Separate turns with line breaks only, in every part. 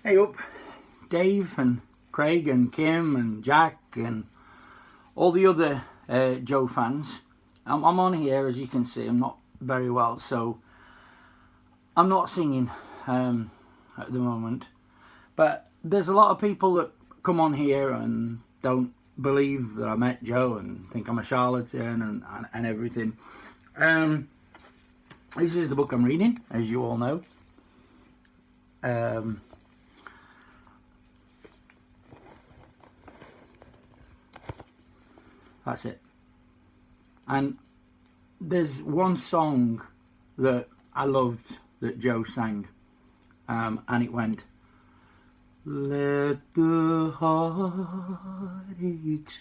Hey up, Dave and Craig and Kim and Jack and all the other Joe fans. I'm on here, as you can see. I'm not very well, so I'm not singing at the moment. But there's a lot of people that come on here and don't believe that I met Joe and think I'm a charlatan and everything. This is the book I'm reading, as you all know. That's it. And there's one song that I loved that Joe sang, and it went, "Let the heartaches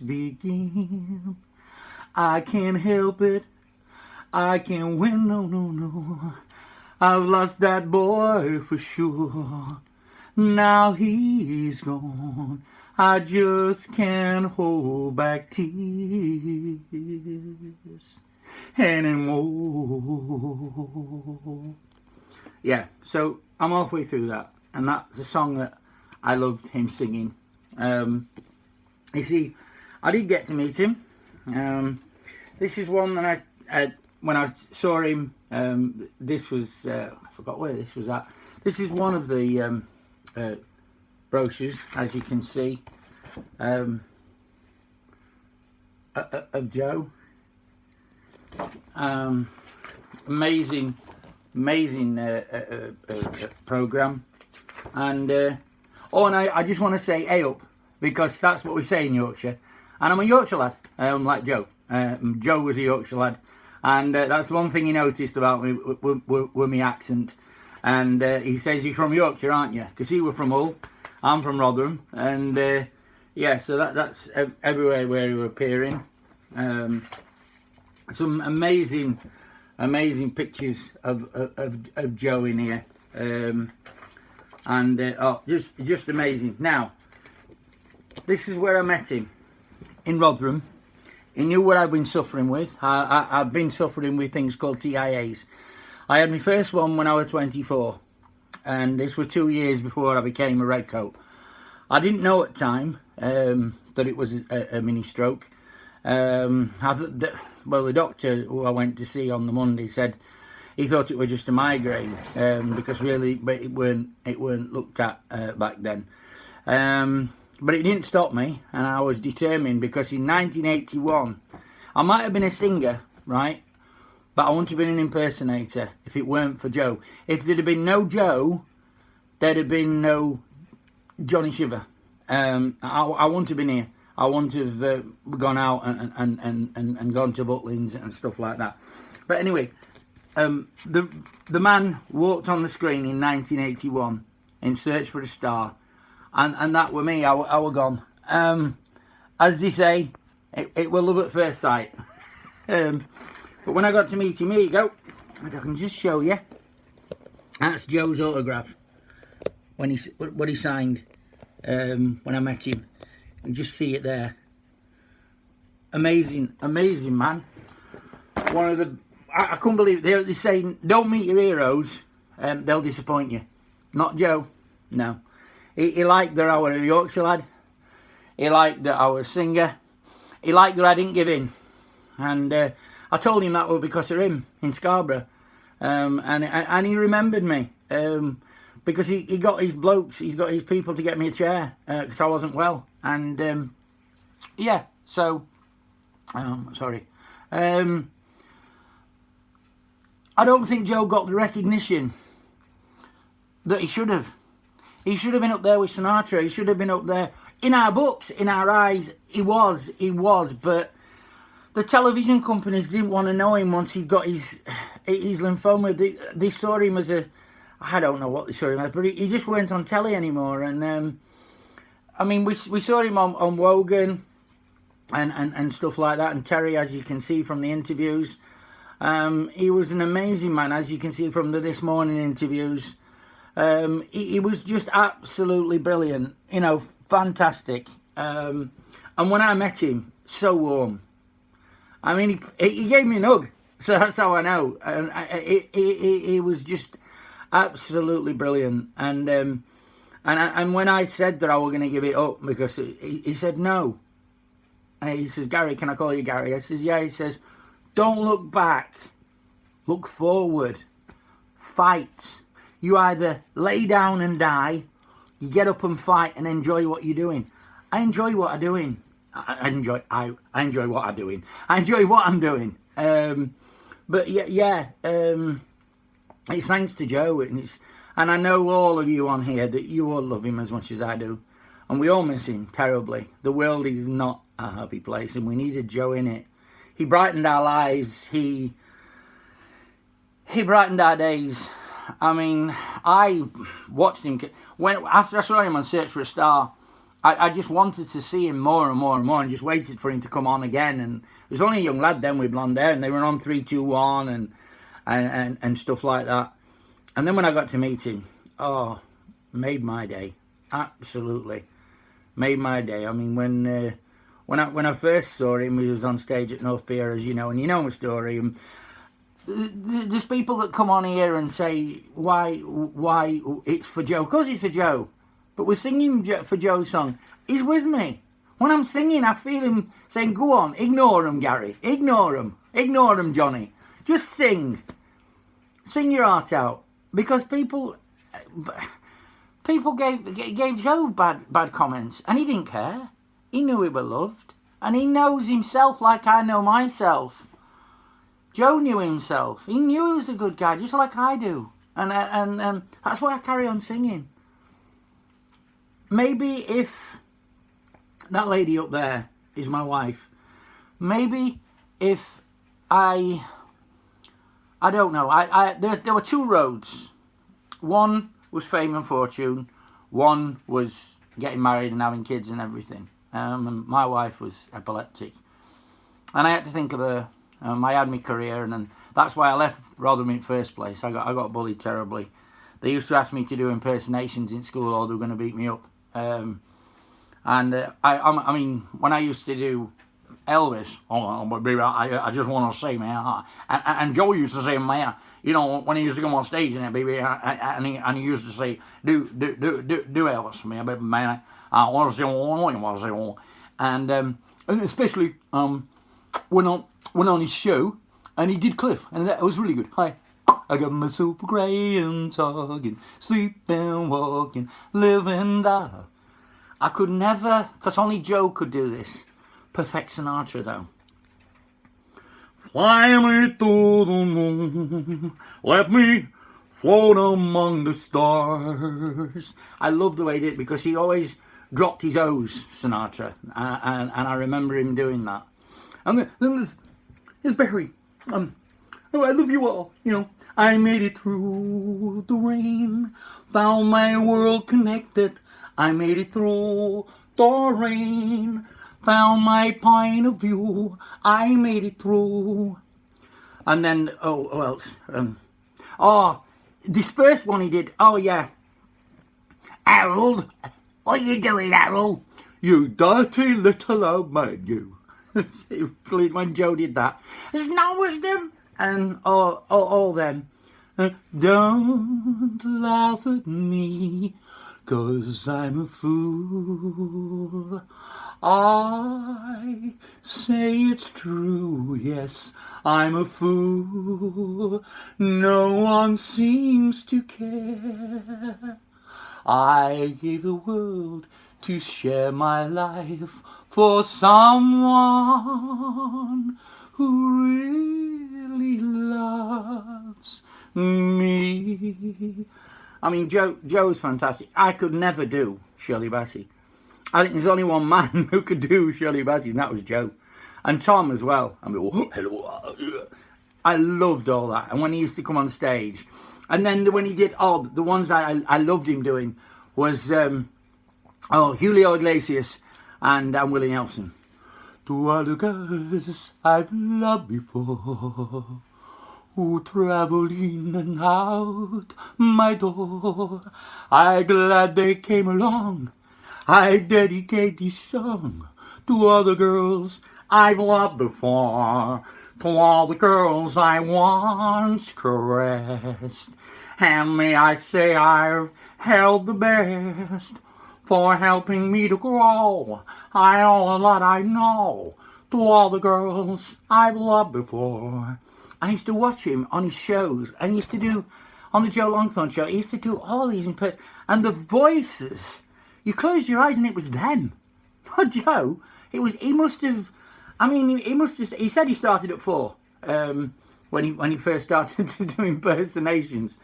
begin. I can't help it. I can't win. No, no, no. I've lost that boy for sure. Now he's gone. I just can't hold back tears anymore." Yeah, so I'm halfway through that, and that's a song that I loved him singing. You see, I did get to meet him. This is one that I when I saw him, this was, I forgot where this was at. This is one of the brochures, as you can see, of Joe. Amazing program. And and I just want to say hey up, because that's what we say in Yorkshire, and I'm a Yorkshire lad, like Joe. Joe was a Yorkshire lad, and that's one thing he noticed about me with my accent. And he says, "You're from Yorkshire, aren't you?" Because he was from Hull, I'm from Rotherham, and yeah, so that's everywhere where he was appearing. Some amazing pictures of Joe in here, and oh, just amazing. Now, this is where I met him, in Rotherham. He knew what I've been suffering with. I've been suffering with things called TIAs. I had my first one when I was 24, and this was 2 years before I became a redcoat. I didn't know at the time that it was a mini stroke. Well, the doctor who I went to see on the Monday said he thought it was just a migraine, because really, but it weren't looked at back then. But it didn't stop me, and I was determined, because in 1981, I might have been a singer, right? But I wouldn't have been an impersonator if it weren't for Joe. If there'd have been no Joe, there'd have been no Johnny Shiver. I wouldn't have been here. I wouldn't have gone out and gone to Butlins and stuff like that. But anyway, the man walked on the screen in 1981 in Search for a Star, and that were me. I were gone. As they say, it were love at first sight. But when I got to meet him, here you go. I can just show you. That's Joe's autograph when what he signed when I met him. And just see it there. Amazing man. One of the, I couldn't believe it. They say don't meet your heroes, they'll disappoint you. Not Joe. No. He liked that I was a Yorkshire lad. He liked that I was a singer. He liked that I didn't give in. And I told him that was because of him in Scarborough. And he remembered me. Because he got his blokes, he's got his people to get me a chair, because I wasn't well. And yeah, so sorry. I don't think Joe got the recognition that he should have. He should have been up there with Sinatra. He should have been up there in our books, in our eyes. He was, but the television companies didn't want to know him once he got his lymphoma. They saw him as I don't know what they saw him as, but he just weren't on telly anymore. And I mean, we saw him on Wogan and stuff like that, and Terry, as you can see from the interviews. He was an amazing man, as you can see from the This Morning interviews. He was just absolutely brilliant, fantastic. And when I met him, so warm. I mean, he gave me a hug, so that's how I know. And he was just absolutely brilliant. And And when I said that I was going to give it up, because he said no. And he says, Gary, can I call you Gary? I says, yeah. He says, don't look back. Look forward. Fight. You either lay down and die, you get up and fight and enjoy what you're doing. I enjoy what I'm doing. I enjoy what I'm doing. I enjoy what I'm doing. But yeah, it's thanks to Joe, and I know all of you on here that you all love him as much as I do, and we all miss him terribly. The world is not a happy place, and we needed Joe in it. He brightened our lives. He brightened our days. I mean, I watched him after I saw him on Search for a Star. I just wanted to see him more and more and more, and just waited for him to come on again. And he was only a young lad then with blonde hair, and they were on 3, 2, 1 and stuff like that. And then when I got to meet him, made my day. Absolutely made my day. I mean, when I first saw him, he was on stage at North Pier, as you know, and you know my story. And there's people that come on here and say why it's for Joe. Of course it's for Joe, but we're singing for Joe's song. He's with me. When I'm singing, I feel him saying, go on, ignore him, Gary, ignore him, Johnny, just sing your heart out. Because people gave Joe bad comments, and he didn't care. He knew he was loved, and he knows himself like I know myself. Joe knew himself. He knew he was a good guy, just like I do. And that's why I carry on singing. Maybe if that lady up there is my wife, maybe if I don't know. There were 2 roads. One was fame and fortune. One was getting married and having kids and everything. And my wife was epileptic. And I had to think of her. I had my career, and that's why I left Rotherham in the first place. I got bullied terribly. They used to ask me to do impersonations in school, or they were going to beat me up. I mean, when I used to do Elvis, baby, I just want to say, man, and Joe used to say, man, you know, when he used to come on stage and that, baby, and he used to say, do Elvis, man, baby, man, I want to say, want to say, and especially when on his show, and he did Cliff, and that was really good. Hi. I got myself a greying, talking, sleeping, walking, living, die. I could never, because only Joe could do this. Perfect Sinatra, though. Fly me to the moon, let me float among the stars. I love the way he did it, because he always dropped his O's, Sinatra, and I remember him doing that. And then there's Barry. I love you all, you know. I made it through the rain, found my world connected. I made it through the rain, found my point of view. I made it through. And then, who else? This first one he did. Oh, yeah. Harold, what are you doing, Harold? You dirty little old man, you. When Joe did that. There's no wisdom. And all them. Don't laugh at me, 'cause I'm a fool. I say it's true, yes, I'm a fool. No one seems to care. I gave the world to share my life for someone who really loves me. I mean, Joe's fantastic. I could never do Shirley Bassey. I think there's only one man who could do Shirley Bassey, and that was Joe. And Tom as well. I mean, hello. I loved all that. And when he used to come on stage, and then when he did, the ones I loved him doing was Julio Iglesias and Willie Nelson. To all the girls I've loved before, who traveled in and out my door, I'm glad they came along. I dedicate this song to all the girls I've loved before, to all the girls I once caressed, And may I say I've held the best for helping me to grow. I owe a lot I know to all the girls I've loved before. I used to watch him on his shows, and he used to do, on the Joe Longthorne show, he used to do all these and the voices, you close your eyes and it was them. Not Joe. He must have, he said he started at 4, when he first started to do impersonations.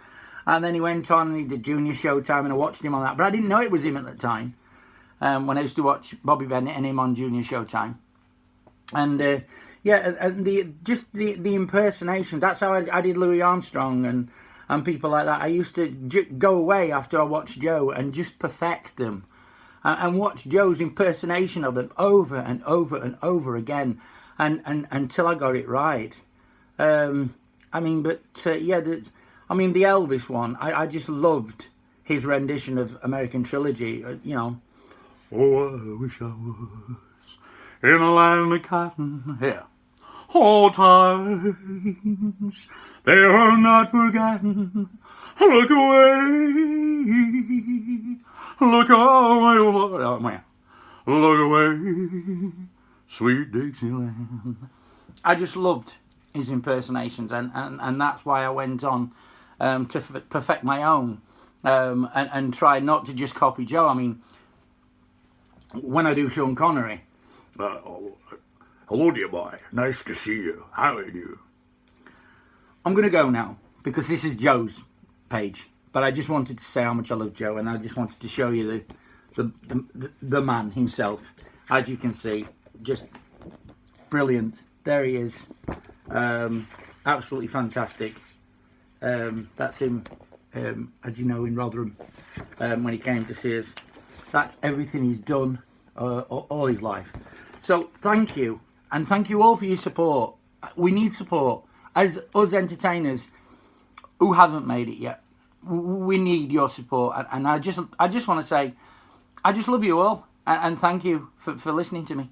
And then he went on and he did Junior Showtime, and I watched him on that. But I didn't know it was him at the time, when I used to watch Bobby Bennett and him on Junior Showtime. And and the impersonation, that's how I did Louis Armstrong and people like that. I used to go away after I watched Joe and just perfect them. And watch Joe's impersonation of them over and over and over again, and until I got it right. The Elvis one, I just loved his rendition of American Trilogy. Oh, I wish I was in a land of cotton. Yeah. All times they are not forgotten. Look away. Look away, oh man. Look away, sweet Dixieland. I just loved his impersonations, and that's why I went on to perfect my own, and try not to just copy Joe. I mean, when I do Sean Connery, hello dear boy, nice to see you, how are you? I'm going to go now, because this is Joe's page. But I just wanted to say how much I love Joe, and I just wanted to show you the man himself. As you can see, just brilliant. There he is. Absolutely fantastic. That's him, as you know, in Rotherham, when he came to see us. That's everything he's done all his life. So thank you, and thank you all for your support. We need support. As us entertainers who haven't made it yet, we need your support, and I just want to say, I just love you all, and thank you for listening to me.